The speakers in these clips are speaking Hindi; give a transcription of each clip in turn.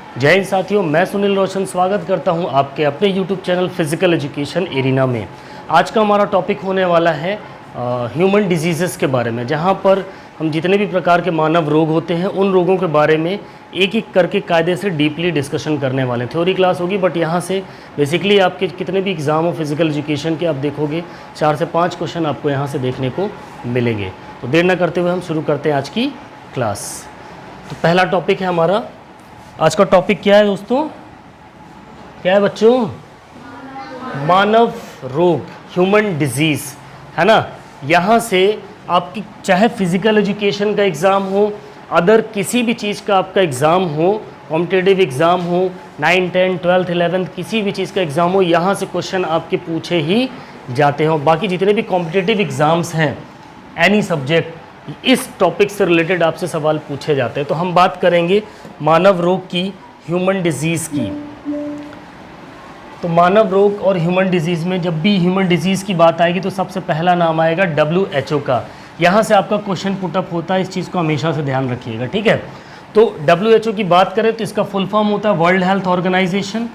जय हिंद साथियों, मैं सुनील रोशन स्वागत करता हूं आपके अपने YouTube channel physical education arena में। आज का हमारा टॉपिक होने वाला है ह्यूमन डिजीज़ेस के बारे में, जहां पर हम जितने भी प्रकार के मानव रोग होते हैं उन रोगों के बारे में एक एक करके कायदे से डीपली डिस्कशन करने वाले हैं। थ्योरी क्लास होगी, बट यहाँ से बेसिकली आपके कितने भी एग्ज़ाम हो फिजिकल एजुकेशन के, आप देखोगे 4 से 5 क्वेश्चन आपको यहाँ से देखने को मिलेंगे। तो देर न करते हुए हम शुरू करते हैं आज की क्लास। तो पहला टॉपिक है हमारा, आज का टॉपिक क्या है दोस्तों? क्या है बच्चों? मानव रोग, ह्यूमन डिजीज़, है ना। यहाँ से आपकी चाहे फिजिकल एजुकेशन का एग्ज़ाम हो, अदर किसी भी चीज़ का आपका एग्ज़ाम हो, कॉम्पिटिटिव एग्ज़ाम हो, 9, 10, 12, 11 किसी भी चीज़ का एग्ज़ाम हो, यहाँ से क्वेश्चन आपके पूछे ही जाते हैं। बाकी जितने भी कॉम्पिटिटिव एग्ज़ाम्स हैं, एनी सब्जेक्ट, इस टॉपिक से रिलेटेड आपसे सवाल पूछे जाते हैं। तो हम बात करेंगे मानव रोग की, ह्यूमन डिजीज़ की। तो मानव रोग और ह्यूमन डिजीज़ में जब भी ह्यूमन डिजीज़ की बात आएगी तो सबसे पहला नाम आएगा WHO का। यहाँ से आपका क्वेश्चन पुटअप होता है, इस चीज़ को हमेशा से ध्यान रखिएगा, ठीक है। तो WHO की बात करें तो इसका फुल फॉर्म होता है वर्ल्ड हेल्थ ऑर्गेनाइजेशन।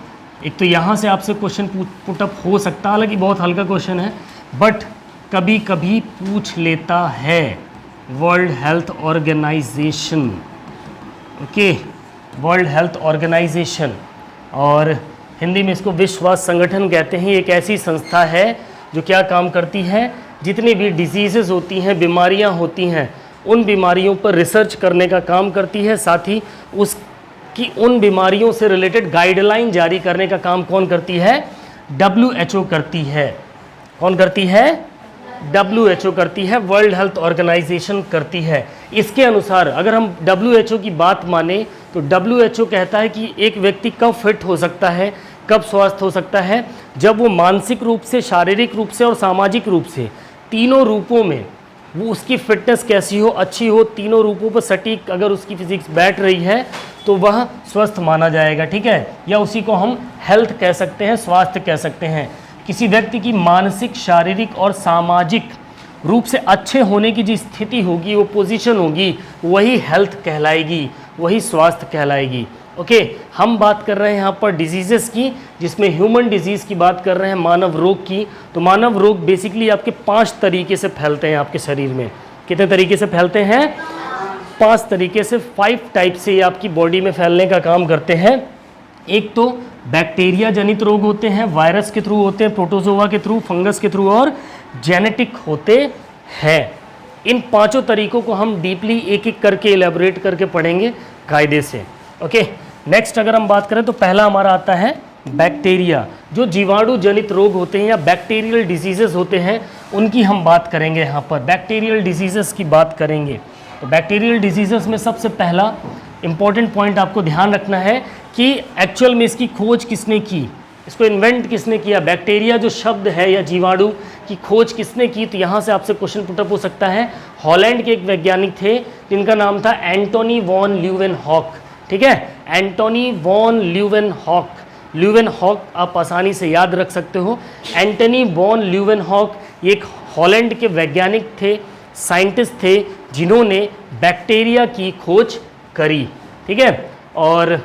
एक तो यहाँ से आपसे क्वेश्चन पुटअप हो सकता है, हालांकि बहुत हल्का क्वेश्चन है, बट कभी कभी पूछ लेता है World Health Organization. Okay, World Health Organization, और हिंदी में इसको विश्व स्वास्थ्य संगठन कहते हैं। एक ऐसी संस्था है जो क्या काम करती है, जितनी भी डिजीज़ेज़ होती हैं, बीमारियां होती हैं, उन बीमारियों पर रिसर्च करने का काम करती है। साथ ही उसकी उन बीमारियों से रिलेटेड गाइडलाइन जारी करने का काम कौन करती है? WHO करती है। कौन करती है? WHO करती है, वर्ल्ड हेल्थ ऑर्गेनाइजेशन करती है। इसके अनुसार अगर हम WHO की बात माने तो WHO कहता है कि एक व्यक्ति कब फिट हो सकता है, कब स्वस्थ हो सकता है, जब वो मानसिक रूप से, शारीरिक रूप से और सामाजिक रूप से, तीनों रूपों में वो उसकी फिटनेस कैसी हो, अच्छी हो, तीनों रूपों पर सटीक अगर उसकी फिजिक्स बैठ रही है तो वह स्वस्थ माना जाएगा, ठीक है। या उसी को हम हेल्थ कह सकते हैं, स्वास्थ्य कह सकते हैं। किसी व्यक्ति की मानसिक, शारीरिक और सामाजिक रूप से अच्छे होने की जो स्थिति होगी, वो पोजीशन होगी, वही हेल्थ कहलाएगी, वही स्वास्थ्य कहलाएगी। ओके, हम बात कर रहे हैं यहाँ पर डिजीज़ेस की, जिसमें ह्यूमन डिजीज़ की बात कर रहे हैं, मानव रोग की। तो मानव रोग बेसिकली आपके 5 तरीके से फैलते हैं आपके शरीर में। कितने तरीके से फैलते हैं? 5 तरीके से, 5 टाइप से ये आपकी बॉडी में फैलने का काम करते हैं। एक तो बैक्टीरिया जनित रोग होते हैं, वायरस के थ्रू होते हैं, प्रोटोजोआ के थ्रू, फंगस के थ्रू और जेनेटिक होते हैं। इन 5 तरीकों को हम डीपली एक एक करके इलेबोरेट करके पढ़ेंगे कायदे से। ओके, नेक्स्ट अगर हम बात करें तो पहला हमारा आता है बैक्टीरिया। जो जीवाणु जनित रोग होते हैं या बैक्टीरियल डिजीजेस होते हैं, उनकी हम बात करेंगे। यहाँ पर बैक्टीरियल डिजीजेस की बात करेंगे। तो बैक्टीरियल डिजीजेस में सबसे पहला इंपॉर्टेंट पॉइंट आपको ध्यान रखना है कि एक्चुअल में इसकी खोज किसने की, इसको इन्वेंट किसने किया। बैक्टीरिया जो शब्द है या जीवाणु की खोज किसने की, तो यहाँ से आपसे क्वेश्चन पुटअप हो सकता है। हॉलैंड के एक वैज्ञानिक थे जिनका नाम था एंटोनी वॉन ल्यूवेनहॉक, ठीक है। एंटोनी वॉन ल्यूवेनहॉक, ल्यूवेनहॉक आप आसानी से याद रख सकते हो। एंटोनी वॉन ल्यूवेनहॉक एक हॉलैंड के वैज्ञानिक थे, साइंटिस्ट थे, जिन्होंने बैक्टीरिया की खोज करी, ठीक है। और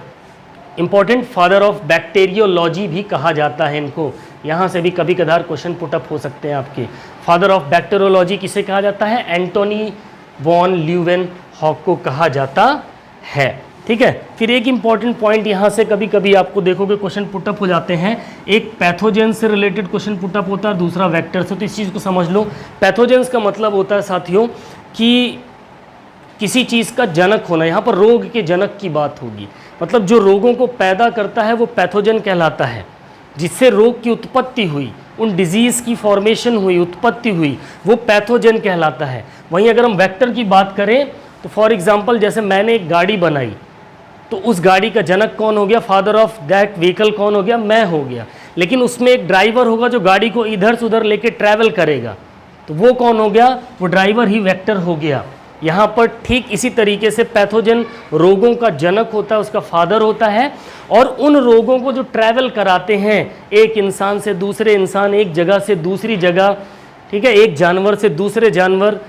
इम्पॉर्टेंट फादर ऑफ बैक्टीरियोलॉजी भी कहा जाता है इनको। यहाँ से भी कभी कभार क्वेश्चन पुटअप हो सकते हैं आपके। फादर ऑफ बैक्टीरियोलॉजी किसे कहा जाता है? एंटोनी वॉन ल्यूवेनहॉक को कहा जाता है, ठीक है। फिर एक इम्पॉर्टेंट पॉइंट यहाँ से कभी कभी आपको देखोगे क्वेश्चन पुटअप हो जाते हैं। एक पैथोजेन से रिलेटेड क्वेश्चन पुटअप होता है, दूसरा वेक्टर से। तो इस चीज़ को समझ लो। पैथोजेंस का मतलब होता है साथियों कि किसी चीज़ का जनक होना। यहाँ पर रोग के जनक की बात होगी, मतलब जो रोगों को पैदा करता है वो पैथोजन कहलाता है। जिससे रोग की उत्पत्ति हुई, उन डिजीज़ की फॉर्मेशन हुई, उत्पत्ति हुई, वो पैथोजन कहलाता है। वहीं अगर हम वेक्टर की बात करें तो फॉर एग्जांपल जैसे मैंने एक गाड़ी बनाई, तो उस गाड़ी का जनक कौन हो गया? फादर ऑफ दैट व्हीकल कौन हो गया? मैं हो गया। लेकिन उसमें एक ड्राइवर होगा जो गाड़ी को इधर से उधर लेके ट्रैवल करेगा, तो वो कौन हो गया? वो ड्राइवर ही वेक्टर हो गया। यहाँ पर ठीक इसी तरीके से पैथोजन रोगों का जनक होता है, उसका फादर होता है, और उन रोगों को जो ट्रैवल कराते हैं एक इंसान से दूसरे इंसान, एक जगह से दूसरी जगह, ठीक है, एक जानवर से दूसरे जानवर,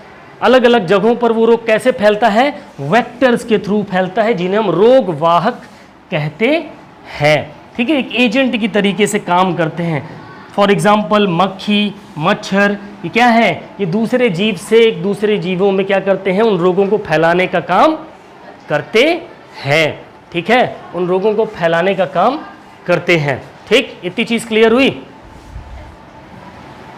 अलग अलग जगहों पर वो रोग कैसे फैलता है? वेक्टर्स के थ्रू फैलता है, जिन्हें हम रोग वाहक कहते हैं। ठीक है, एक एजेंट की तरीके से काम करते हैं। फॉर एग्जाम्पल मक्खी, मच्छर, ये क्या है, ये दूसरे जीव से एक दूसरे जीवों में क्या करते हैं, उन रोगों को फैलाने का काम करते हैं। ठीक है, उन रोगों को फैलाने का काम करते हैं। ठीक, इतनी चीज क्लियर हुई।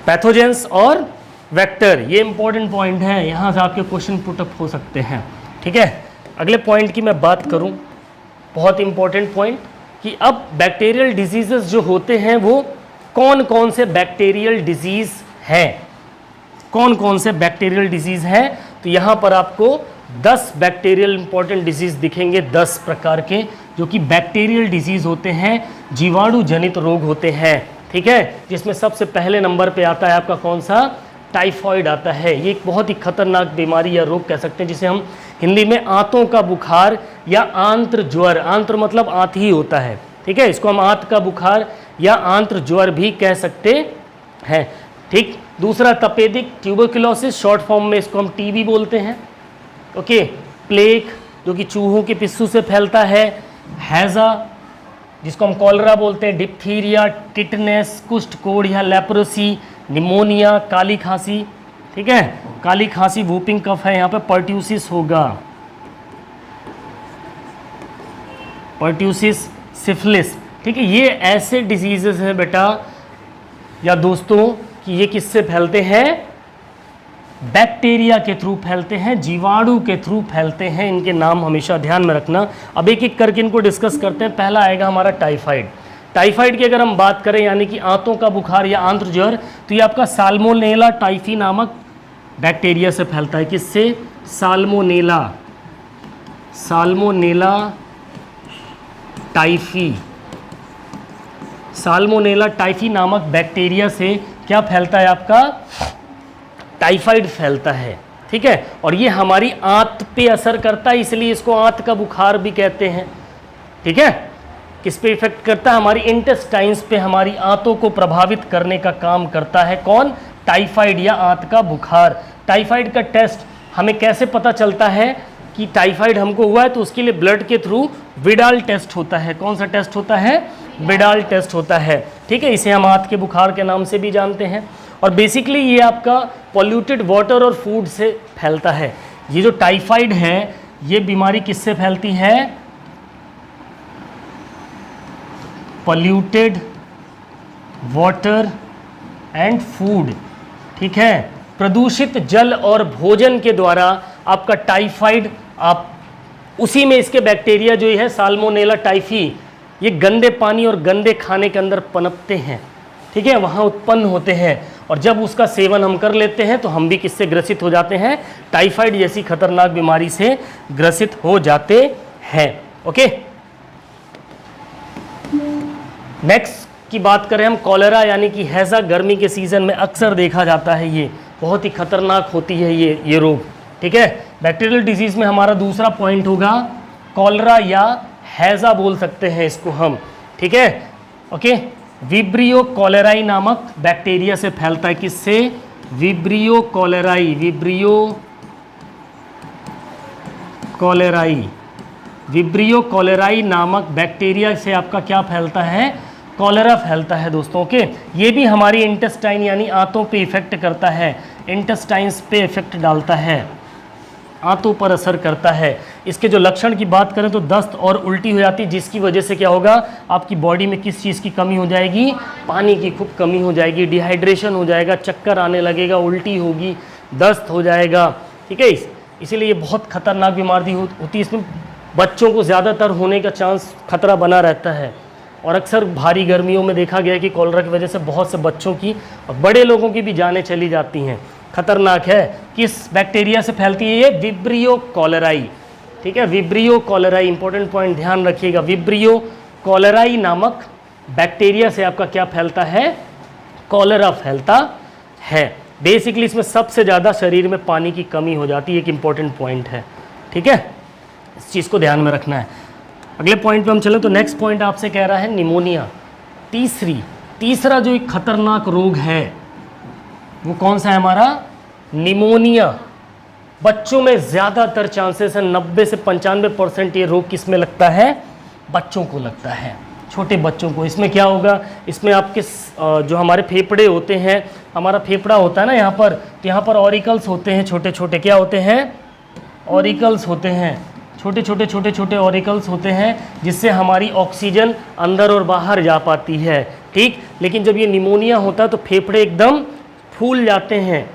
पैथोजेंस और वेक्टर, ये इंपॉर्टेंट पॉइंट है, यहां से आपके क्वेश्चन पुटअप हो सकते हैं। ठीक है, अगले पॉइंट की मैं बात करूं, बहुत इंपॉर्टेंट पॉइंट, कि अब बैक्टीरियल डिजीजेस जो होते हैं वो कौन कौन से बैक्टीरियल डिजीज हैं, कौन कौन से बैक्टीरियल डिजीज हैं। तो यहां पर आपको 10 बैक्टीरियल इंपॉर्टेंट डिजीज दिखेंगे, 10 प्रकार के, जो कि बैक्टीरियल डिजीज होते हैं, जीवाणु जनित रोग होते हैं। ठीक है, जिसमें सबसे पहले नंबर पे आता है आपका कौन सा, टाइफॉइड आता है। ये एक बहुत ही खतरनाक बीमारी या रोग कह सकते हैं, जिसे हम हिंदी में आंतों का बुखार या आंत्र ज्वर, आंत्र मतलब आंत ही होता है। ठीक है, इसको हम आंत का बुखार या आंत्र ज्वर भी कह सकते हैं। ठीक, दूसरा तपेदिक ट्यूबरकुलोसिस, शॉर्ट फॉर्म में इसको हम टीबी बोलते हैं। ओके, प्लेग जो कि चूहों के पिस्सू से फैलता है, हैजा जिसको हम कॉलरा बोलते हैं, डिप्थीरिया, टिटनेस, कुष्ठ कोढ़ या लेप्रोसी, निमोनिया, काली खांसी। ठीक है, काली खांसी वूपिंग कफ है, यहाँ पे पर्ट्यूसिस होगा, पर्ट्यूसिस, सिफिलिस। ठीक है, ये ऐसे डिजीजेस हैं बेटा या दोस्तों कि ये किससे फैलते हैं, बैक्टीरिया के थ्रू फैलते हैं, जीवाणु के थ्रू फैलते हैं। इनके नाम हमेशा ध्यान में रखना। अब एक एक करके इनको डिस्कस करते हैं। पहला आएगा हमारा टाइफाइड। टाइफाइड की अगर हम बात करें, यानी कि आंतों का बुखार या आंत्र ज्वर, तो ये आपका साल्मोनेला टाइफी नामक बैक्टीरिया से फैलता है। किससे, salmonella, salmonella typhi, salmonella typhi नामक बैक्टीरिया से क्या फैलता है, आपका टाइफाइड फैलता है। ठीक है, और ये हमारी आंत पे असर करता है, इसलिए इसको आंत का बुखार भी कहते हैं। ठीक है, किस पे इफेक्ट करता है, हमारी इंटेस्टाइन्स पे, हमारी आंतों को प्रभावित करने का काम करता है। कौन, टाइफाइड या आंत का बुखार। टाइफाइड का टेस्ट हमें कैसे पता चलता है कि टाइफाइड हमको हुआ है, तो उसके लिए ब्लड के थ्रू विडाल टेस्ट होता है। कौन सा टेस्ट होता है, विडाल टेस्ट होता है। ठीक है, इसे हम आंत के बुखार के नाम से भी जानते हैं। और बेसिकली ये आपका पॉल्यूटेड वाटर और फूड से फैलता है। ये जो टाइफाइड है, ये बीमारी किससे फैलती है, पॉल्यूटेड वाटर एंड फूड। ठीक है, प्रदूषित जल और भोजन के द्वारा आपका टाइफाइड, आप उसी में इसके बैक्टीरिया जो है साल्मोनेला टाइफी, ये गंदे पानी और गंदे खाने के अंदर पनपते हैं। ठीक है, वहाँ उत्पन्न होते हैं, और जब उसका सेवन हम कर लेते हैं तो हम भी किससे ग्रसित हो जाते हैं, टाइफाइड जैसी खतरनाक बीमारी से ग्रसित हो जाते हैं। ओके, नेक्स्ट की बात करें हम, कॉलेरा यानी कि हैजा, गर्मी के सीजन में अक्सर देखा जाता है। ये बहुत ही खतरनाक होती है ये रोग। ठीक है, बैक्टीरियल डिजीज में हमारा दूसरा पॉइंट होगा कॉलरा या हैजा बोल सकते हैं इसको हम। ठीक है, ओके, विब्रियो कॉलेराई नामक बैक्टीरिया से फैलता है। किससे, विब्रियो कॉलेराई, विब्रियो कॉलेराई, विब्रियो कॉलेराई नामक बैक्टीरिया से आपका क्या फैलता है, कॉलेरा फैलता है दोस्तों के। ये भी हमारी इंटेस्टाइन यानी आंतों पे इफेक्ट करता है, इंटेस्टाइन्स पे इफेक्ट डालता है, आंतों पर असर करता है। इसके जो लक्षण की बात करें तो दस्त और उल्टी हो जाती है, जिसकी वजह से क्या होगा, आपकी बॉडी में किस चीज़ की कमी हो जाएगी, पानी की खूब कमी हो जाएगी, डिहाइड्रेशन हो जाएगा, चक्कर आने लगेगा, उल्टी होगी, दस्त हो जाएगा। ठीक है, इसीलिए ये बहुत खतरनाक बीमारी होती है। इसमें बच्चों को ज़्यादातर होने का चांस, खतरा बना रहता है। और अक्सर भारी गर्मियों में देखा गया है कि कॉलरा की वजह से बहुत से बच्चों की और बड़े लोगों की भी जानें चली जाती हैं। खतरनाक है। किस बैक्टीरिया से फैलती है ये, विब्रियो कॉलेराई। ठीक है, विब्रियो कॉलेराई, इंपॉर्टेंट पॉइंट ध्यान रखिएगा। विब्रियो कॉलेराई नामक बैक्टीरिया से आपका क्या फैलता है, कॉलेरा फैलता है। बेसिकली इसमें सबसे ज़्यादा शरीर में पानी की कमी हो जाती है, एक इंपॉर्टेंट पॉइंट है। ठीक है, इस चीज़ को ध्यान में रखना है। अगले पॉइंट पे हम चलें तो नेक्स्ट पॉइंट आपसे कह रहा है निमोनिया। तीसरा जो एक खतरनाक रोग है वो कौन सा है हमारा, निमोनिया। बच्चों में ज़्यादातर चांसेस है, 90 से 95% ये रोग किस में लगता है, बच्चों को लगता है, छोटे बच्चों को। इसमें क्या होगा, इसमें आपके जो हमारे फेफड़े होते हैं, हमारा फेफड़ा होता है ना यहाँ पर, तो यहाँ पर ऑरिकल्स होते हैं छोटे छोटे, क्या होते हैं, ऑरिकल्स होते हैं, छोटे छोटे छोटे छोटे ऑरिकल्स होते हैं, जिससे हमारी ऑक्सीजन अंदर और बाहर जा पाती है, ठीक। लेकिन जब ये निमोनिया होता है तो फेफड़े एकदम फूल जाते हैं,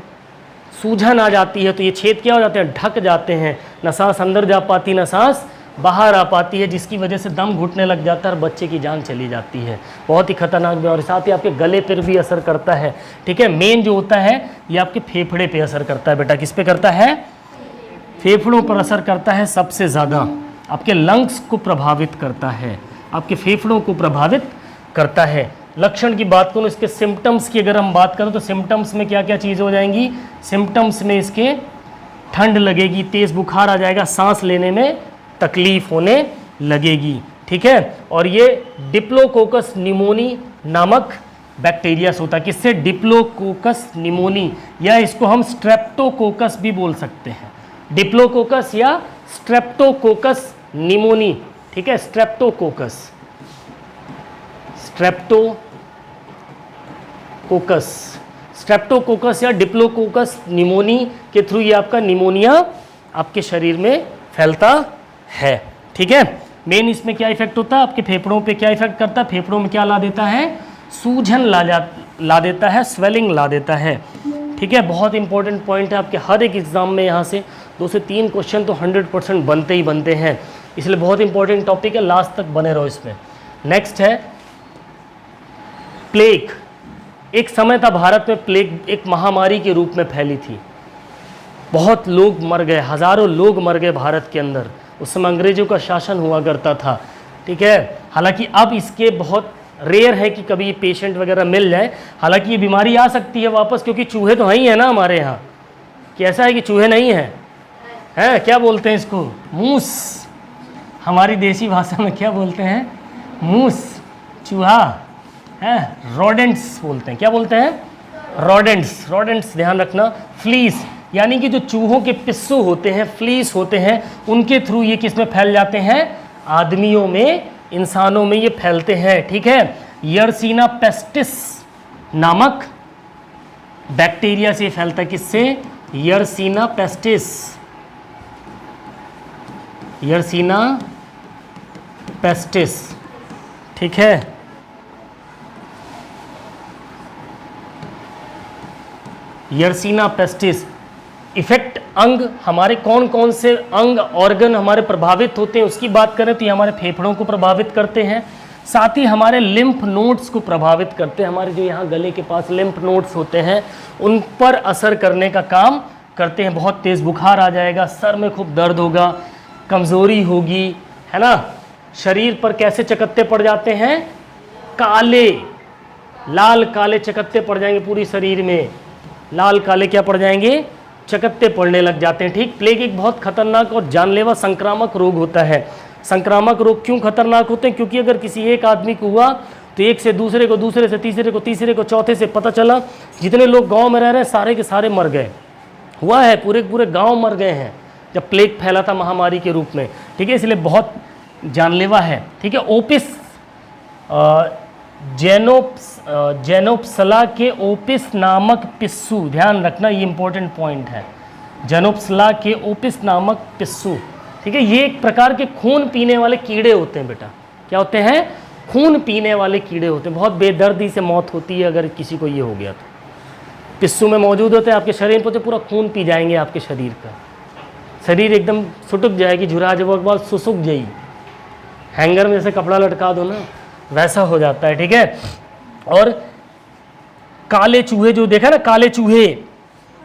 सूजन आ जाती है, तो ये छेद क्या हो जाते हैं, ढक जाते हैं, न सांस अंदर जा पाती न सांस बाहर आ पाती है, जिसकी वजह से दम घुटने लग जाता है और बच्चे की जान चली जाती है। बहुत ही खतरनाक बीमारी, साथ ही आपके गले पर भी असर करता है, ठीक है। मेन जो होता है ये आपके फेफड़े पे असर करता है बेटा, किस पे करता है, फेफड़ों पर असर करता है सबसे ज़्यादा, आपके लंग्स को प्रभावित करता है, आपके फेफड़ों को प्रभावित करता है। लक्षण की बात करूँ, इसके सिम्टम्स की अगर हम बात करें तो सिम्टम्स में क्या क्या चीज़ हो जाएंगी, सिम्टम्स में इसके ठंड लगेगी, तेज़ बुखार आ जाएगा, सांस लेने में तकलीफ होने लगेगी, ठीक है। और ये डिप्लोकोकस निमोनी नामक बैक्टीरिया से होता है, किससे, डिप्लोकोकस निमोनी, या इसको हम स्ट्रेप्टोकोकस भी बोल सकते हैं, डिप्लोकोकस या स्ट्रेप्टोकोकस निमोनी, ठीक है। स्ट्रेप्टोकोकस, स्ट्रेप्टोकोकस या डिप्लोकोकस निमोनी के थ्रू ये आपका निमोनिया आपके शरीर में फैलता है, ठीक है। मेन इसमें क्या इफेक्ट होता है, आपके फेफड़ों पे क्या इफेक्ट करता है, फेफड़ों में क्या ला देता है, सूजन ला देता है, स्वेलिंग ला देता है, ठीक है। बहुत इंपॉर्टेंट पॉइंट है, आपके हर एक एग्जाम में यहाँ से 2 से 3 क्वेश्चन तो 100% बनते ही बनते हैं, इसलिए बहुत इंपॉर्टेंट टॉपिक है, लास्ट तक बने रहो इसमें। नेक्स्ट है प्लेग। एक समय था भारत में प्लेग एक महामारी के रूप में फैली थी, बहुत लोग मर गए, हज़ारों लोग मर गए भारत के अंदर, उस समय अंग्रेजों का शासन हुआ करता था, ठीक है। हालांकि अब इसके बहुत रेयर है कि कभी पेशेंट वगैरह मिल जाए, हालांकि ये बीमारी आ सकती है वापस, क्योंकि चूहे तो हैं ही है ना हमारे यहाँ, कि ऐसा है कि चूहे नहीं हैं, हैं क्या बोलते हैं इसको, मूस, हमारी देसी भाषा में क्या बोलते हैं, मूस, चूहा है, रोडेंट्स बोलते हैं, क्या बोलते हैं, रोडेंट्स, रोडेंट्स ध्यान रखना। फ्लीस, यानी कि जो चूहों के पिस्सू होते हैं, फ्लीस होते हैं, उनके थ्रू ये किस में फैल जाते हैं, आदमियों में, इंसानों में ये फैलते हैं, ठीक है। यर्सीना पेस्टिस नामक बैक्टीरिया से फैलता है, किससे, यर्सीना पेस्टिस, यर्सीना पेस्टिस, ठीक है। यर्सीना पेस्टिस इफेक्ट, अंग हमारे कौन कौन से अंग ऑर्गन हमारे प्रभावित होते हैं उसकी बात करें तो ये हमारे फेफड़ों को प्रभावित करते हैं, साथ ही हमारे लिम्फ नोड्स को प्रभावित करते हैं, हमारे जो यहाँ गले के पास लिम्फ नोड्स होते हैं उन पर असर करने का काम करते हैं। बहुत तेज़ बुखार आ जाएगा, सर में खूब दर्द होगा, कमज़ोरी होगी, है ना। शरीर पर कैसे चकत्ते पड़ जाते हैं, काले, लाल काले चकत्ते पड़ जाएंगे, पूरी शरीर में लाल काले क्या पड़ जाएंगे, चकत्ते पड़ने लग जाते हैं, ठीक। प्लेग एक बहुत खतरनाक और जानलेवा संक्रामक रोग होता है। संक्रामक रोग क्यों खतरनाक होते हैं, क्योंकि अगर किसी एक आदमी को हुआ तो एक से दूसरे को, दूसरे से तीसरे को, तीसरे को चौथे से, पता चला जितने लोग गांव में रह रहे हैं सारे के सारे मर गए, हुआ है, पूरे पूरे गांव मर गए हैं जब प्लेग फैला था महामारी के रूप में, ठीक है। इसलिए बहुत जानलेवा है, ठीक है। ओपिस, जेनोप्सला के ओपिस नामक पिस्सू, ध्यान रखना ये इंपॉर्टेंट पॉइंट है, जेनोप्सला के ओपिस नामक पिस्सू, ठीक है। ये एक प्रकार के खून पीने वाले कीड़े होते हैं बेटा, क्या होते हैं, खून पीने वाले कीड़े होते हैं, बहुत बेदर्दी से मौत होती है अगर किसी को ये हो गया तो। पिस्सू में मौजूद होते हैं, आपके शरीर पर तो पूरा खून पी जाएंगे, आपके शरीर का, शरीर एकदम सुटुक जाएगी, झुरा जब के बाद सुसुक जाएगी, हैंगर में जैसे कपड़ा लटका दो ना वैसा हो जाता है, ठीक है। और काले चूहे जो देखा ना, काले चूहे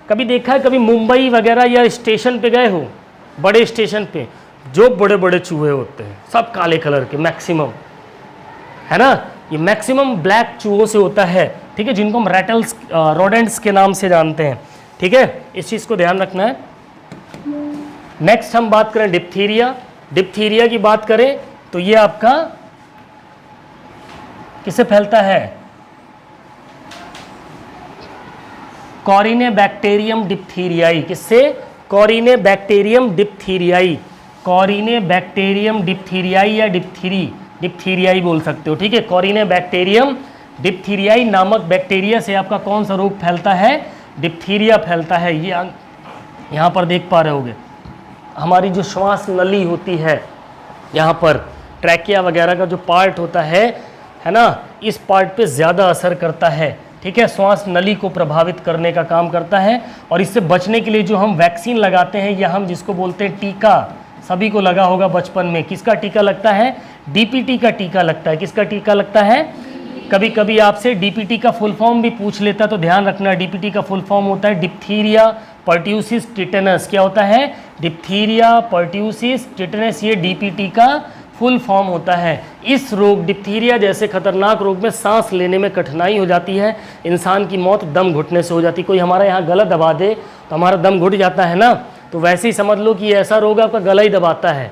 कभी देखा है, कभी मुंबई वगैरह या स्टेशन पे गए हो, बड़े स्टेशन पे जो बड़े बड़े चूहे होते हैं सब काले कलर के मैक्सिमम, है ना, ये मैक्सिमम ब्लैक चूहों से होता है, ठीक है, जिनको हम रैटल्स, रोडेंट्स के नाम से जानते हैं, ठीक है। इस चीज़ को ध्यान रखना है। नेक्स्ट हम बात करें डिप्थीरिया। डिप्थीरिया की बात करें तो ये आपका किससे फैलता है, कॉरिनेबैक्टीरियम डिप्थीरियाई, किससे, कॉरिनेबैक्टीरियम डिप्थीरियाई, कॉरिने बैक्टीरियम डिप्थीरियाई या डिप्थीरियाई बोल सकते हो, ठीक है। कॉरिने बैक्टीरियम डिप्थीरियाई नामक बैक्टीरिया से आपका कौन सा रोग फैलता है? डिप्थीरिया फैलता है। ये यहाँ पर देख पा रहे होगे, हमारी जो श्वास नली होती है, यहाँ पर ट्रैकिया वगैरह का जो पार्ट होता है ना, इस पार्ट पे ज़्यादा असर करता है, ठीक है। श्वास नली को प्रभावित करने का काम करता है। और इससे बचने के लिए जो हम वैक्सीन लगाते हैं या हम जिसको बोलते हैं टीका, सभी को लगा होगा बचपन में, किसका टीका लगता है? डीपीटी का टीका लगता है। किसका टीका लगता है? कभी कभी आपसे डीपीटी का फुल फॉर्म भी पूछ लेता, तो ध्यान रखना, डीपीटी का फुल फॉर्म होता है डिप्थीरिया पर्ट्यूसिस टिटेनस। क्या होता है? डिप्थीरिया पर्ट्यूसिस टिटेनस, ये डीपीटी का फुल फॉर्म होता है। इस रोग डिप्थीरिया जैसे खतरनाक रोग में सांस लेने में कठिनाई हो जाती है, इंसान की मौत दम घुटने से हो जाती है। कोई हमारा यहाँ गला दबा दे तो हमारा दम घुट जाता है ना, तो वैसे ही समझ लो कि ऐसा रोग आपका गला ही दबाता है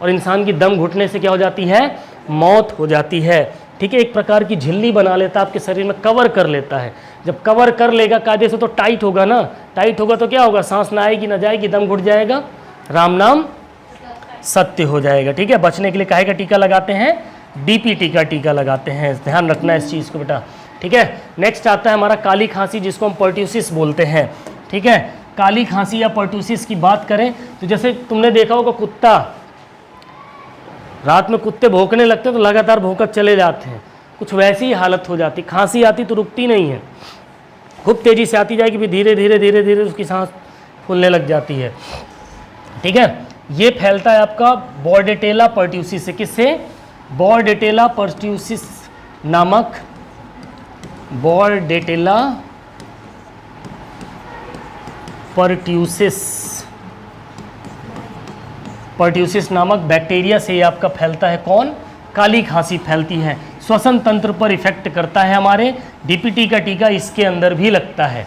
और इंसान की दम घुटने से क्या हो जाती है? मौत हो जाती है, ठीक है। एक प्रकार की झिल्ली बना लेता है, आपके शरीर में कवर कर लेता है। जब कवर कर लेगा कायदे से तो टाइट होगा ना, टाइट होगा तो क्या होगा? सांस ना आएगी ना जाएगी, दम घुट जाएगा, राम नाम सत्य हो जाएगा, ठीक है। बचने के लिए काहे का टीका लगाते हैं? डीपीटी का टीका लगाते हैं, ध्यान रखना इस चीज़ को बेटा, ठीक है। नेक्स्ट आता है हमारा काली खांसी, जिसको हम पर्ट्यूसिस बोलते हैं, ठीक है। काली खांसी या पर्ट्यूसिस की बात करें तो जैसे तुमने देखा होगा, कुत्ता रात में कुत्ते भौंकने लगते हैं तो लगातार भौंकत चले जाते हैं, कुछ वैसी ही हालत हो जाती। खांसी आती तो रुकती नहीं है, खूब तेज़ी से आती जाएगी, फिर धीरे धीरे धीरे धीरे उसकी सांस फूलने लग जाती है, ठीक है। ये फैलता है आपका बॉर्डेटेला पर्ट्यूसिस से। किससे? बॉर्डेटेला पर्ट्यूसिस नामक, बॉर्डेटेला पर्ट्यूसिस नामक बैक्टीरिया से ये आपका फैलता है। कौन? काली खांसी फैलती है। श्वसन तंत्र पर इफेक्ट करता है हमारे। डीपीटी का टीका इसके अंदर भी लगता है।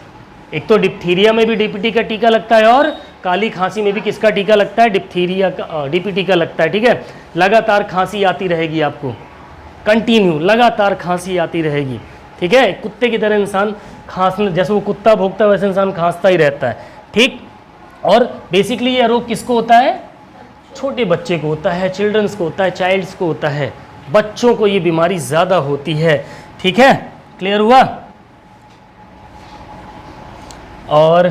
एक तो डिप्थीरिया में भी डीपीटी का टीका लगता है और काली खांसी में भी किसका टीका लगता है? डिप्थीरिया का, डीपीटी का लगता है, ठीक है। लगातार खांसी आती रहेगी आपको, कंटिन्यू लगातार खांसी आती रहेगी, ठीक है। कुत्ते की तरह इंसान खांसने, जैसे वो कुत्ता भौंकता है वैसे इंसान खांसता ही रहता है, ठीक। और बेसिकली ये रोग किसको होता है? छोटे बच्चे को होता है, चिल्ड्रंस को होता है, चाइल्ड्स को होता है, बच्चों को ये बीमारी ज़्यादा होती है, ठीक है। क्लियर हुआ? और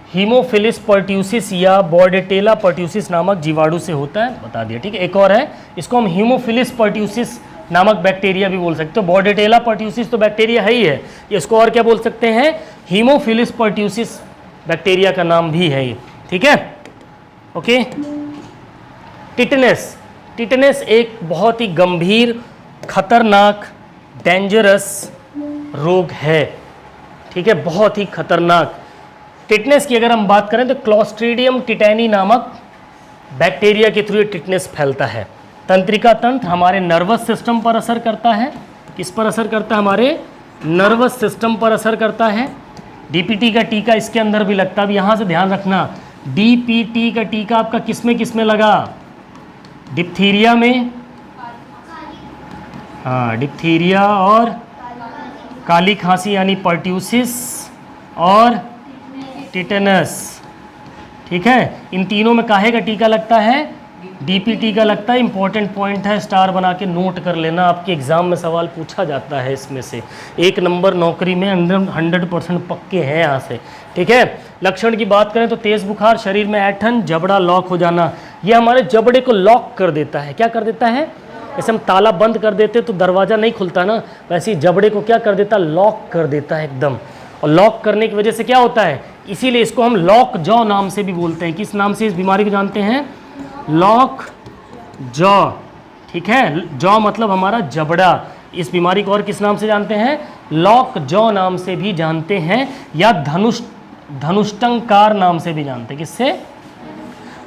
हीमोफिलिस पर्ट्यूसिस या बॉर्डेटेला पर्ट्यूसिस नामक जीवाणु से होता है, बता दिया, ठीक है। एक और है, इसको हम हीमोफिलिस पर्ट्यूसिस नामक बैक्टीरिया भी बोल सकते हो। बॉर्डेटेला पर्ट्यूसिस तो बैक्टीरिया है ही है, इसको और क्या बोल सकते हैं? हीमोफिलिस पर्ट्यूसिस बैक्टीरिया का नाम भी है ये, ठीक है। ओके। टिटनेस, टिटनेस एक बहुत ही गंभीर, खतरनाक, डेंजरस रोग है, ठीक है, बहुत ही खतरनाक। टिटनेस की अगर हम बात करें तो क्लोस्ट्रीडियम टिटैनी नामक बैक्टीरिया के थ्रू ये टिटनेस फैलता है। तंत्रिका तंत्र हमारे नर्वस सिस्टम पर असर करता है। किस पर असर करता है? हमारे नर्वस सिस्टम पर असर करता है। डीपीटी का टीका इसके अंदर भी लगता है। अब यहाँ से ध्यान रखना, डीपीटी का टीका आपका किस में लगा? डिप्थीरिया में, हाँ, डिप्थीरिया और काली खांसी यानी पर्ट्यूसिस और टिटेनस, ठीक है। इन तीनों में काहे का टीका लगता है? डीपीटी का लगता है। इंपॉर्टेंट पॉइंट है, स्टार बना के नोट कर लेना, आपके एग्जाम में सवाल पूछा जाता है इसमें से। 1 नंबर नौकरी में 100% पक्के हैं यहाँ से, ठीक है। लक्षण की बात करें तो तेज़ बुखार, शरीर में ऐंठन, जबड़ा लॉक हो जाना। ये हमारे जबड़े को लॉक कर देता है। क्या कर देता है? जैसे हम ताला बंद कर देते तो दरवाज़ा नहीं खुलता ना, वैसे ही जबड़े को क्या कर देता है? लॉक कर देता है एकदम। और लॉक करने की वजह से क्या होता है? इसीलिए इसको हम लॉक जॉ नाम से भी बोलते हैं। किस नाम से इस बीमारी को जानते हैं? लॉक जॉ, ठीक है। जॉ मतलब हमारा जबड़ा। इस बीमारी को और किस नाम से जानते हैं? लॉक जॉ नाम से भी जानते हैं, या धनुष्टंकार नाम से भी जानते हैं। किससे?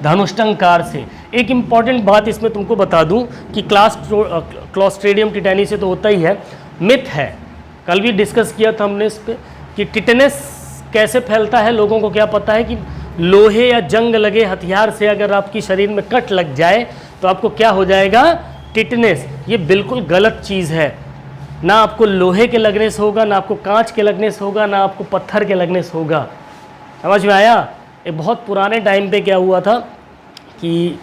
धनुष्टंकार से। एक इम्पॉर्टेंट बात इसमें तुमको बता दूं कि क्लोस्ट्रीडियम टिटैनी से तो होता ही है, मिथ है, कल भी डिस्कस किया था हमने इस पर, कि टिटेनस कैसे फैलता है। लोगों को क्या पता है कि लोहे या जंग लगे हथियार से अगर आपकी शरीर में कट लग जाए तो आपको क्या हो जाएगा? टिटनेस। ये बिल्कुल गलत चीज़ है। ना आपको लोहे के लगने से होगा, ना आपको कांच के लगने से होगा, ना आपको पत्थर के लगने से होगा। समझ में आया? एक बहुत पुराने टाइम पे क्या हुआ था कि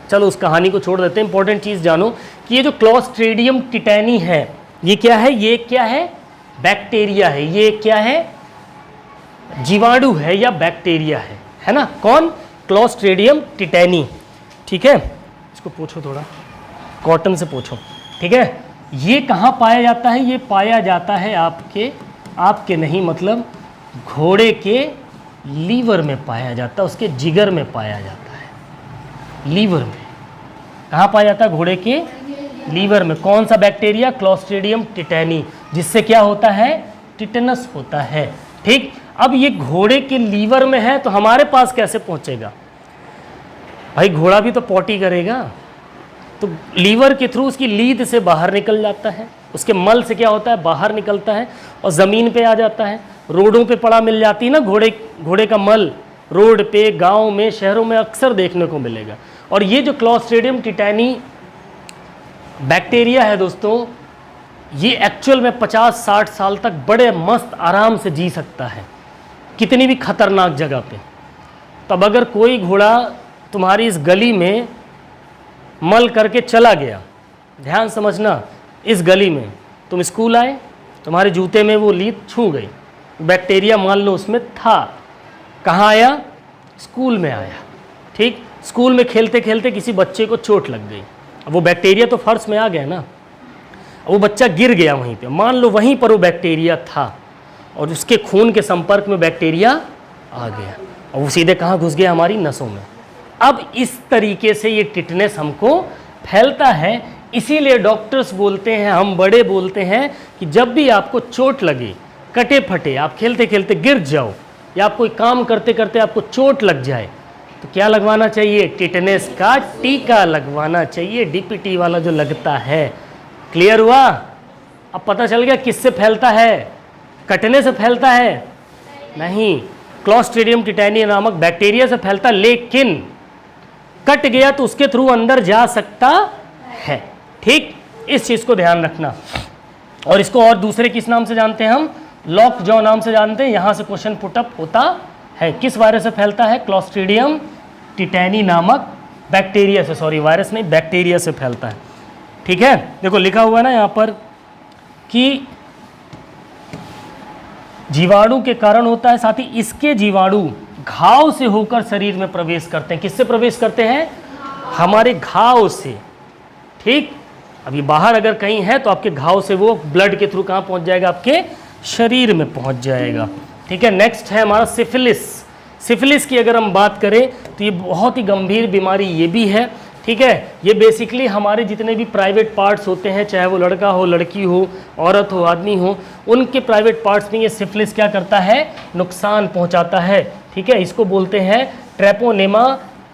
चलो उस कहानी को छोड़ देते हैं, इंपॉर्टेंट चीज़ जानो कि ये जो क्लॉस्ट्रीडियम टिटैनी है ये क्या है, ये क्या है, बैक्टीरिया है। ये क्या है, जीवाणु है या बैक्टीरिया है ना। कौन, क्लॉस्ट्रीडियम टिटैनी, ठीक है। इसको पूछो थोड़ा, कॉटन से पूछो, ठीक है। ये कहाँ पाया जाता है, ये पाया जाता है आपके नहीं मतलब घोड़े के लीवर में पाया जाता है, उसके जिगर में पाया जाता है, लीवर में। कहाँ पाया जाता है, घोड़े के लीवर में। कौन सा बैक्टीरिया, क्लॉस्ट्रीडियम टिटैनी, जिससे क्या होता है, टिटनस होता है, ठीक। अब ये घोड़े के लीवर में है तो हमारे पास कैसे पहुंचेगा भाई, घोड़ा भी तो पॉटी करेगा, तो लीवर के थ्रू उसकी लीद से बाहर निकल जाता है, उसके मल से क्या होता है, बाहर निकलता है और ज़मीन पे आ जाता है। रोडों पे पड़ा मिल जाती है ना घोड़े का मल, रोड पे, गांव में, शहरों में अक्सर देखने को मिलेगा। और ये जो क्लॉस्ट्रीडियम टिटैनी बैक्टीरिया है दोस्तों, ये एक्चुअल में 50-60 साल तक बड़े मस्त आराम से जी सकता है कितनी भी खतरनाक जगह पे। तब अगर कोई घोड़ा तुम्हारी इस गली में मल करके चला गया, ध्यान समझना, इस गली में तुम स्कूल आए, तुम्हारे जूते में वो लीद छू गई, बैक्टीरिया मान लो उसमें था, कहाँ आया, स्कूल में आया, ठीक। स्कूल में खेलते खेलते किसी बच्चे को चोट लग गई, अब वो बैक्टीरिया तो फर्श में आ गया ना, वो बच्चा गिर गया वहीं पे, मान लो वहीं पर वो बैक्टीरिया था और उसके खून के संपर्क में बैक्टीरिया आ गया और वो सीधे कहाँ घुस गया, हमारी नसों में। अब इस तरीके से ये टिटनेस हमको फैलता है। इसीलिए डॉक्टर्स बोलते हैं, हम बड़े बोलते हैं कि जब भी आपको चोट लगे, कटे फटे, आप खेलते खेलते गिर जाओ या आप कोई काम करते करते आपको चोट लग जाए, तो क्या लगवाना चाहिए, टिटनेस का टीका लगवाना चाहिए, डीपीटी वाला जो लगता है। क्लियर हुआ, अब पता चल गया किससे फैलता है, कटने से फैलता है नहीं, क्लॉस्ट्रीडियम टिटैनी नामक बैक्टीरिया से फैलता, लेकिन कट गया तो उसके थ्रू अंदर जा सकता है, ठीक। इस चीज को ध्यान रखना। और इसको और दूसरे किस नाम से जानते हैं हम, लॉक जॉ नाम से जानते हैं। यहां से क्वेश्चन पुटअप होता है, किस वायरस से फैलता है, क्लॉस्ट्रीडियम टिटैनी नामक बैक्टीरिया से, सॉरी वायरस नहीं, बैक्टीरिया से फैलता है, ठीक है। देखो लिखा हुआ है ना यहाँ पर कि जीवाणु के कारण होता है, साथ ही इसके जीवाणु घाव से होकर शरीर में प्रवेश करते हैं। किससे प्रवेश करते हैं, हमारे घाव से, ठीक। अब ये बाहर अगर कहीं है तो आपके घाव से वो ब्लड के थ्रू कहाँ पहुंच जाएगा, आपके शरीर में पहुंच जाएगा, ठीक है। नेक्स्ट है हमारा सिफिलिस। सिफिलिस की अगर हम बात करें तो ये बहुत ही गंभीर बीमारी ये भी है, ठीक है। ये बेसिकली हमारे जितने भी प्राइवेट पार्ट्स होते हैं, चाहे वो लड़का हो, लड़की हो, औरत हो, आदमी हो, उनके प्राइवेट पार्ट्स में ये सिफिलिस क्या करता है, नुकसान पहुंचाता है, ठीक है। इसको बोलते हैं ट्रेपोनेमा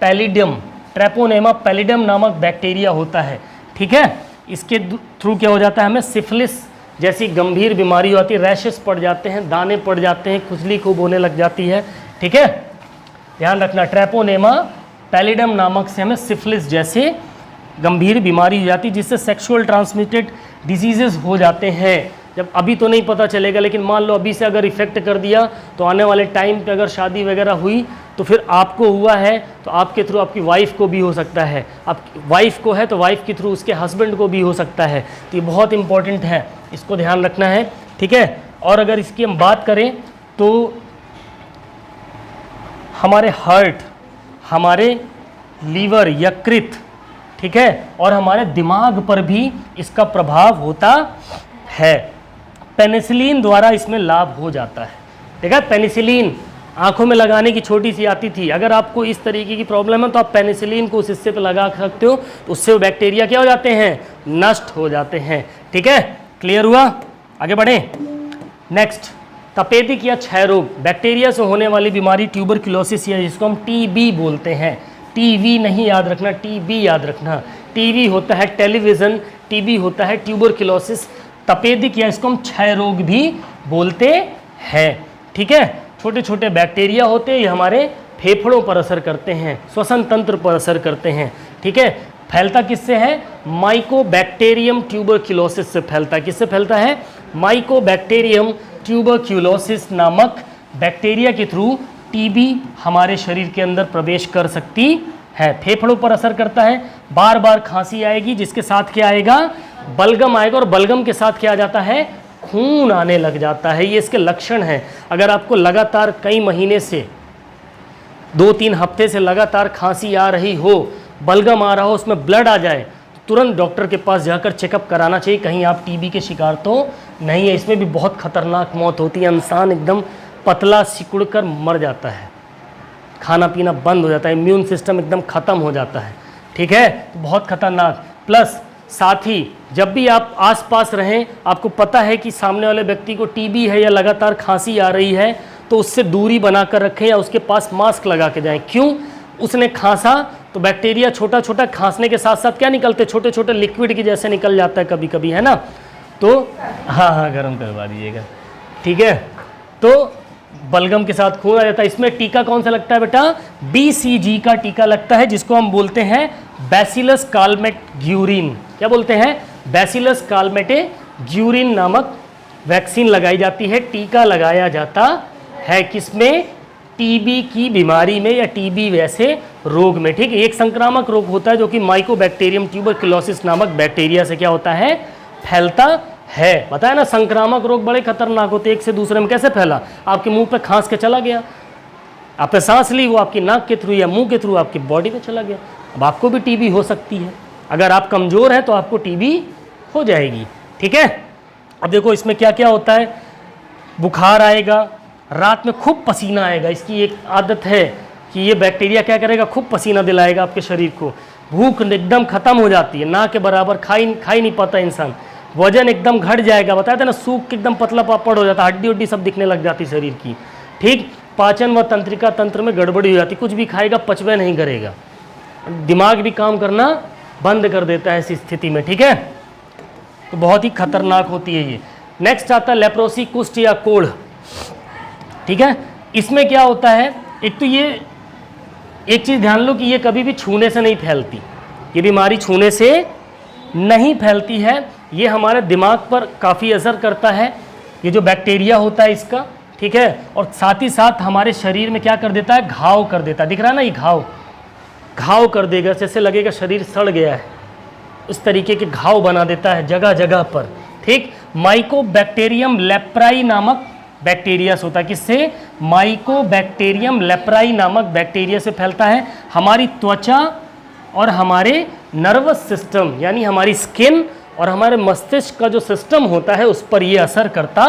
पैलिडियम। ट्रेपोनेमा पैलिडियम नामक बैक्टीरिया होता है, ठीक है। इसके थ्रू क्या हो जाता है, हमें सिफिलिस जैसी गंभीर बीमारी होती है, रैशेस पड़ जाते हैं, दाने पड़ जाते हैं, खुजली खूब होने लग जाती है, ठीक है। ध्यान रखना, ट्रेपोनेमा पैलिडियम नामक से हमें सिफिलिस जैसे गंभीर बीमारी हो जाती है, जिससे सेक्सुअल ट्रांसमिटेड डिजीजेस हो जाते हैं। जब अभी तो नहीं पता चलेगा, लेकिन मान लो अभी से अगर इफेक्ट कर दिया तो आने वाले टाइम पे अगर शादी वगैरह हुई तो फिर आपको हुआ है तो आपके थ्रू आपकी वाइफ को भी हो सकता है, आप वाइफ को है तो वाइफ के थ्रू उसके हस्बैंड को भी हो सकता है। तो ये बहुत इंपॉर्टेंट है, इसको ध्यान रखना है, ठीक है। और अगर इसकी हम बात करें तो हमारे हार्ट, हमारे लीवर, यकृत, ठीक है, और हमारे दिमाग पर भी इसका प्रभाव होता है। पेनिसिलिन द्वारा इसमें लाभ हो जाता है, ठीक है। पेनिसिलिन आंखों में लगाने की छोटी सी आती थी, अगर आपको इस तरीके की प्रॉब्लम है तो आप पेनिसिलिन को उस हिस्से पे लगा सकते हो, तो उससे वो बैक्टीरिया क्या हो जाते हैं, नष्ट हो जाते हैं, ठीक है। क्लियर हुआ, आगे बढ़े। नेक्स्ट, तपेदिक या क्षय रोग, बैक्टीरिया से होने वाली बीमारी ट्यूबरक्लोसिस, या जिसको हम टीबी बोलते हैं। टीवी नहीं याद रखना, टीबी याद रखना। टीवी होता है टेलीविज़न, टीबी होता है ट्यूबरक्लोसिस। तपेदिक या इसको हम क्षय रोग भी बोलते हैं, ठीक है। छोटे छोटे बैक्टीरिया होते हैं, ये हमारे फेफड़ों पर असर करते हैं, श्वसन तंत्र पर असर करते हैं, ठीक है। फैलता किससे है, माइकोबैक्टीरियम ट्यूबरक्लोसिस से फैलता है। किससे फैलता है, माइकोबैक्टीरियम ट्यूबरक्लोसिस नामक बैक्टीरिया के थ्रू टीबी हमारे शरीर के अंदर प्रवेश कर सकती है। फेफड़ों पर असर करता है, बार बार खांसी आएगी, जिसके साथ क्या आएगा, बलगम आएगा, और बलगम के साथ क्या आ जाता है, खून आने लग जाता है। ये इसके लक्षण हैं। अगर आपको लगातार कई महीने से 2-3 हफ्ते से लगातार खांसी आ रही हो, बलगम आ रहा हो, उसमें ब्लड आ जाए, तुरंत डॉक्टर के पास जाकर चेकअप कराना चाहिए, कहीं आप टीबी के शिकार तो नहीं है। इसमें भी बहुत खतरनाक मौत होती है, इंसान एकदम पतला सिकुड़ कर मर जाता है, खाना पीना बंद हो जाता है, इम्यून सिस्टम एकदम ख़त्म हो जाता है। ठीक है, तो बहुत खतरनाक। प्लस साथ ही जब भी आप आसपास रहें, आपको पता है कि सामने वाले व्यक्ति को टीबी है या लगातार खांसी आ रही है, तो उससे दूरी बनाकर रखें या उसके पास मास्क लगा के जाएं। क्यों, उसने खांसा तो बैक्टीरिया छोटा छोटा खांसने के साथ साथ क्या निकलते, छोटे छोटे लिक्विड की जैसे निकल जाता है कभी कभी, है ना। तो हाँ, गर्म करवा दीजिएगा। ठीक है, तो बलगम के साथ खून आ जाता है। इसमें टीका कौन सा लगता है बेटा, BCG का टीका लगता है, जिसको हम बोलते हैं बैसिलस कालमेट-ग्यूरिन। क्या बोलते हैं, बैसिलस कालमेट-ग्यूरिन नामक वैक्सीन लगाई जाती है, टीका लगाया जाता है। किसमें, टीबी की बीमारी में या टीबी वैसे रोग में। ठीक है, एक संक्रामक रोग होता है जो कि माइकोबैक्टीरियम ट्यूबरक्लोसिस नामक बैक्टीरिया से क्या होता है, फैलता है। बताया ना, संक्रामक रोग बड़े खतरनाक होते हैं। एक से दूसरे में कैसे फैला, आपके मुंह पे खांस के चला गया, आपने सांस ली, वो आपकी नाक के थ्रू या मुंह के थ्रू आपकी बॉडी में चला गया। अब आपको भी टीबी हो सकती है। अगर आप कमज़ोर हैं तो आपको टीबी हो जाएगी। ठीक है, अब देखो इसमें क्या क्या होता है, बुखार आएगा, रात में खूब पसीना आएगा। इसकी एक आदत है कि ये बैक्टीरिया क्या करेगा, खूब पसीना दिलाएगा आपके शरीर को। भूख एकदम खत्म हो जाती है, ना के बराबर खा ही नहीं पाता इंसान। वजन एकदम घट जाएगा, बताया था ना, सूख के एकदम पतला पापड़ हो जाता है, हड्डी उड्डी सब दिखने लग जाती शरीर की। ठीक, पाचन व तंत्रिका तंत्र में गड़बड़ी हो जाती, कुछ भी खाएगा पचवे नहीं करेगा, दिमाग भी काम करना बंद कर देता है ऐसी स्थिति में। ठीक है, तो बहुत ही खतरनाक होती है ये। नेक्स्ट आता है लेप्रोसी, कुष्ठ या कोढ़। ठीक है, इसमें क्या होता है, एक तो ये एक चीज़ ध्यान लो कि ये कभी भी छूने से नहीं फैलती, ये बीमारी छूने से नहीं फैलती है। ये हमारे दिमाग पर काफ़ी असर करता है, ये जो बैक्टीरिया होता है इसका। ठीक है, और साथ ही साथ हमारे शरीर में क्या कर देता है, घाव कर देता है। दिख रहा है ना, ये घाव कर देगा, जैसे लगेगा शरीर सड़ गया है, उस तरीके के घाव बना देता है जगह जगह पर। ठीक, माइकोबैक्टीरियम लेप्राई नामक बैक्टीरिया से होता है। किससे, माइकोबैक्टीरियम लेप्राई नामक बैक्टीरिया से फैलता है। हमारी त्वचा और हमारे नर्वस सिस्टम यानी हमारी स्किन और हमारे मस्तिष्क का जो सिस्टम होता है उस पर ये असर करता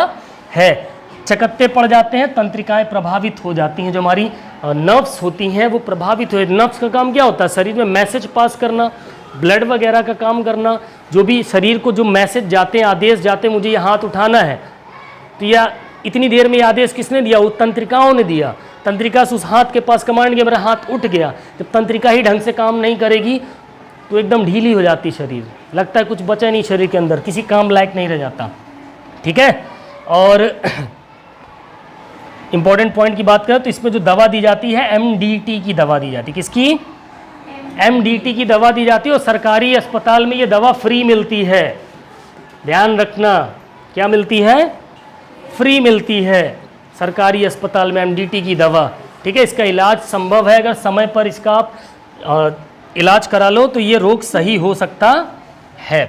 है। चकत्ते पड़ जाते हैं, तंत्रिकाएं प्रभावित हो जाती हैं, जो हमारी नर्व्स होती हैं वो प्रभावित हो। नर्व्स का काम क्या होता है, शरीर में मैसेज पास करना, ब्लड वगैरह का काम करना। जो भी शरीर को जो मैसेज जाते हैं, आदेश जाते हैं, मुझे ये हाथ उठाना है, तो या इतनी देर में ये आदेश किसने दिया, वो तंत्रिकाओं ने दिया। तंत्रिका से उस हाथ के पास कमांड गया, मेरा हाथ उठ गया। जब तंत्रिका ही ढंग से काम नहीं करेगी तो एकदम ढीली हो जाती शरीर, लगता है कुछ बचा नहीं शरीर के अंदर, किसी काम लायक नहीं रह जाता। ठीक है, और इंपॉर्टेंट पॉइंट की बात करें तो इसमें जो दवा दी जाती है, MDT की दवा दी जाती है। किसकी, MDT की दवा दी जाती है, और सरकारी अस्पताल में ये दवा फ्री मिलती है। ध्यान रखना, क्या मिलती है, फ्री मिलती है सरकारी अस्पताल में MDT की दवा। ठीक है, इसका इलाज संभव है, अगर समय पर इसका आप इलाज करा लो तो ये रोग सही हो सकता है।